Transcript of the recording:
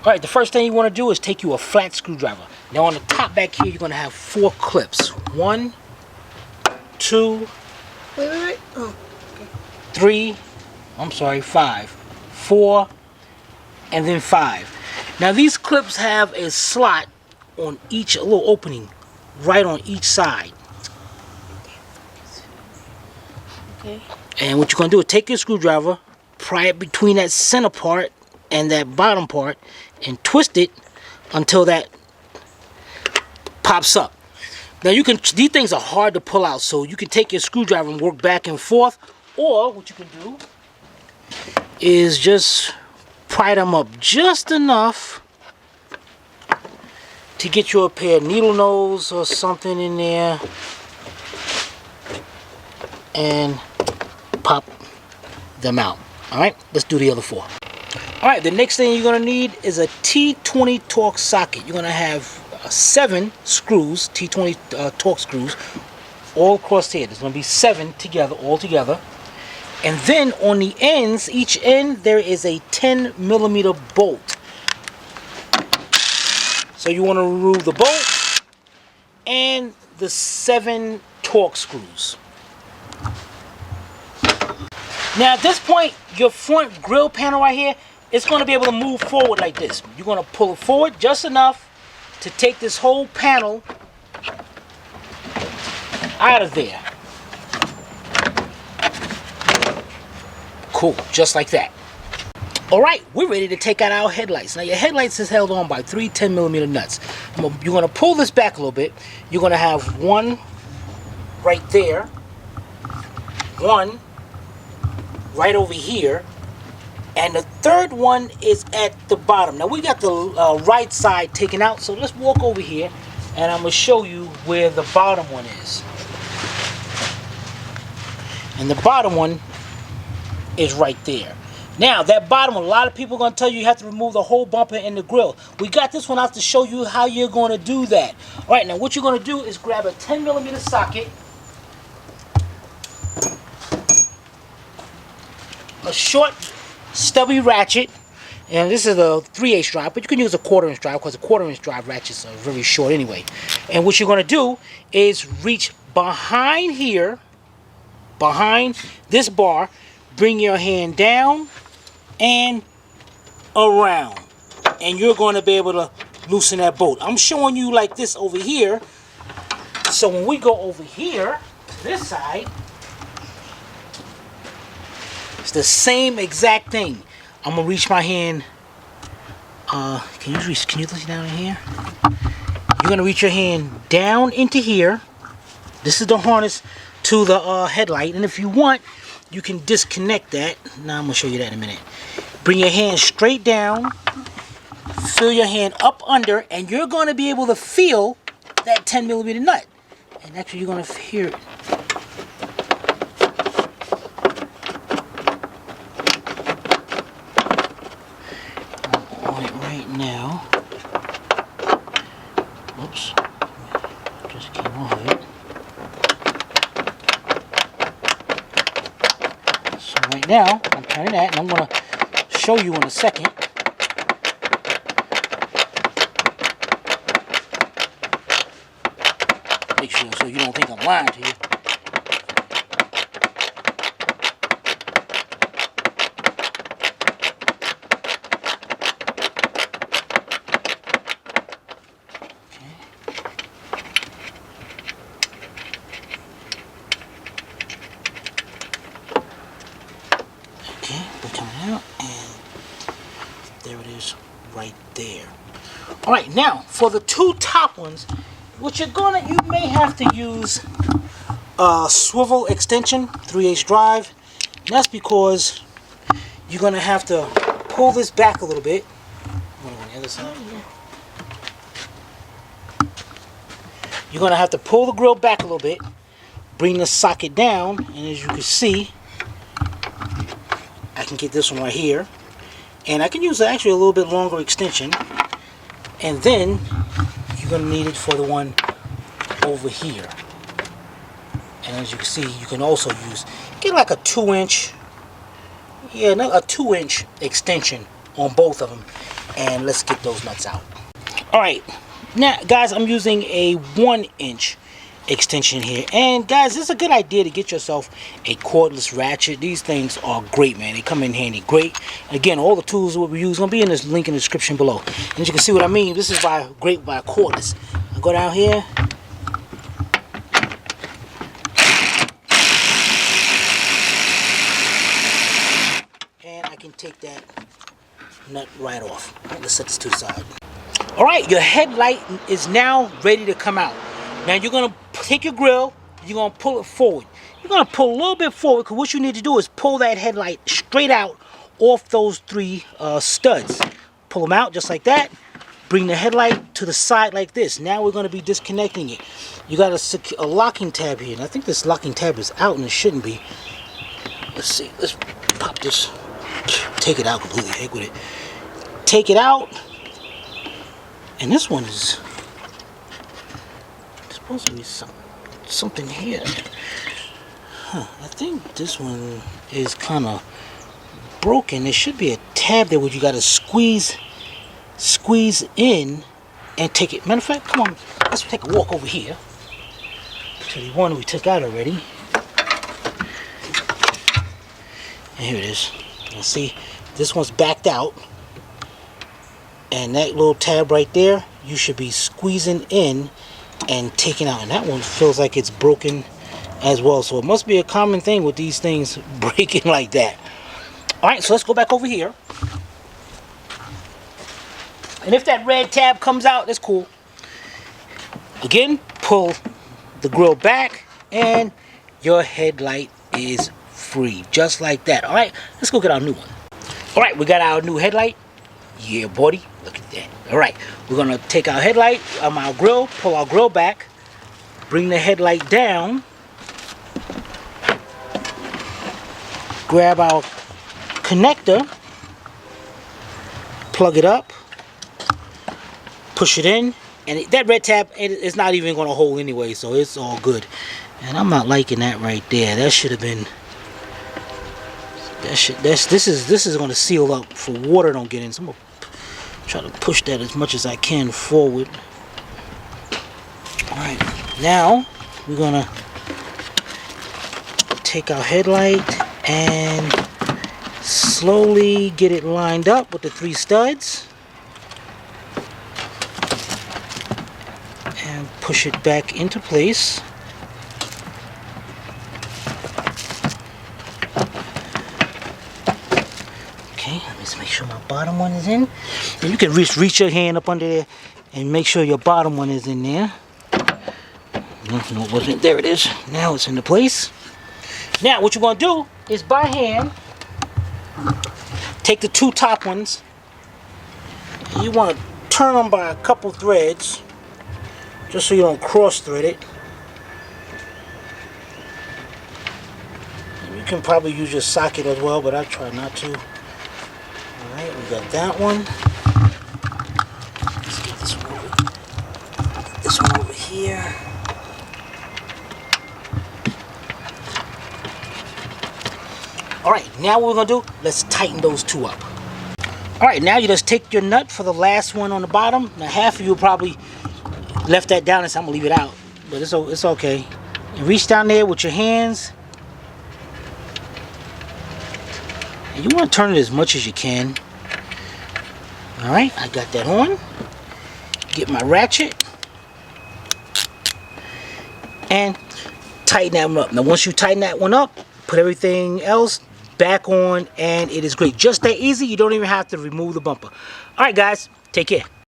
Alright, the first thing you want to do is take you a flat screwdriver. Now on the top back here, you're going to have 4 clips. 1, 2, Wait. Oh, okay. 3, I'm sorry, 5, 4, and then 5. Now these clips have a slot on each, a little opening right on each side. Okay. And what you're going to do is take your screwdriver, pry it between that center part and that bottom part, and twist it until that pops up. Now you can, these things are hard to pull out, so you can take your screwdriver and work back and forth, or what you can do is just pry them up just enough to get you a pair of needle nose or something in there and pop them out. Alright, let's do the other 4. Alright, the next thing you're going to need is a T20 Torx socket. You're going to have 7 screws, T20 Torx screws, all across here. There's going to be 7 together, all together. And then on the ends, each end, there is a 10mm bolt. So you want to remove the bolt and the 7 Torx screws. Now at this point, your front grill panel right here, it's going to be able to move forward like this. You're going to pull it forward just enough to take this whole panel out of there. Cool, just like that. Alright, we're ready to take out our headlights. Now your headlights is held on by 3 10mm nuts. You're going to pull this back a little bit. You're going to have one right there, one right over here, and the third one is at the bottom. Now we got the right side taken out, so let's walk over here and I'm going to show you where the bottom one is. And the bottom one is right there. Now that bottom one, a lot of people are going to tell you have to remove the whole bumper and the grill. We got this one out to show you how you're going to do that. Alright, now what you're going to do is grab a 10mm socket, a short stubby ratchet, and this is a 3/8 drive, but you can use a 1/4" drive because a 1/4" drive ratchets are very short anyway. And what you're going to do is reach behind here, behind this bar, bring your hand down and around, and you're going to be able to loosen that bolt. I'm showing you like this over here, so when we go over here to this side, it's the same exact thing. I'm gonna reach my hand. Can you reach down in here? You're gonna reach your hand down into here. This is the harness to the headlight, and if you want, you can disconnect that. Now I'm gonna show you that in a minute. Bring your hand straight down. Fill your hand up under, and you're gonna be able to feel that 10mm nut. And actually, you're gonna hear it. Now, oops, just came off of it. So right now, I'm turning that, and I'm going to show you in a second. Make sure so you don't think I'm lying to you. Right there. Alright, now for the 2 top ones, what you may have to use a swivel extension, 3/8 drive. And that's because you're gonna have to pull this back a little bit. On the other side. You're gonna have to pull the grill back a little bit, bring the socket down, and as you can see, I can get this one right here. And I can use actually a little bit longer extension. And then you're going to need it for the one over here. And as you can see, you can also get like a 2-inch, a 2-inch extension on both of them. And let's get those nuts out. Alright, now guys, I'm using a 1-inch extension here. And guys, this is a good idea to get yourself a cordless ratchet. These things are great, man. They come in handy great. Again, all the tools that we use will be in this link in the description below. And you can see what I mean. This is great by cordless. I go down here. And I can take that nut right off. All right, let's set this to the side. Alright, your headlight is now ready to come out. Now you're going to take your grill, you're going to pull it forward. You're going to pull a little bit forward because what you need to do is pull that headlight straight out off those 3 studs. Pull them out just like that. Bring the headlight to the side like this. Now we're going to be disconnecting it. You got a locking tab here. And I think this locking tab is out and it shouldn't be. Let's see. Let's pop this. Take it out completely. Heck with it. Take it out. And this one is supposed to be something here. I think this one is kind of broken. There should be a tab there where you got to squeeze in and take it. Matter of fact, come on, let's take a walk over here to the one we took out already. And here it is. Now see, this one's backed out. And that little tab right there, you should be squeezing in and taking out. And that one feels like it's broken as well. So it must be a common thing with these things breaking like that. Alright, so let's go back over here. And if that red tab comes out, that's cool. Again, pull the grill back and your headlight is free. Just like that. Alright, let's go get our new one. Alright, we got our new headlight. Yeah, buddy. Look at that. Alright, we're going to take our headlight, our grill, pull our grill back, bring the headlight down, grab our connector, plug it up, push it in, and that red tab is not even going to hold anyway, so it's all good. And I'm not liking that right there. That should have been... This is going to seal up for water don't get in. So I'm going to try to push that as much as I can forward. Alright, now we're going to take our headlight and slowly get it lined up with the 3 studs. And push it back into place. Okay, let me just make sure my bottom one is in. And you can reach your hand up under there and make sure your bottom one is in there. No, it wasn't. There it is. Now it's into place. Now what you're going to do is by hand take the 2 top ones. And you want to turn them by a couple threads just so you don't cross thread it. You can probably use your socket as well, but I try not to. Alright, we got that one. Let's get this one over here. Alright, now what we're going to do, let's tighten those 2 up. Alright, now you just take your nut for the last one on the bottom. Now half of you probably left that down and so I'm going to leave it out. But it's okay. And reach down there with your hands. And you want to turn it as much as you can. Alright, I got that on. Get my ratchet. And tighten that one up. Now once you tighten that one up, put everything else back on and it is great. Just that easy. You don't even have to remove the bumper. Alright guys, take care.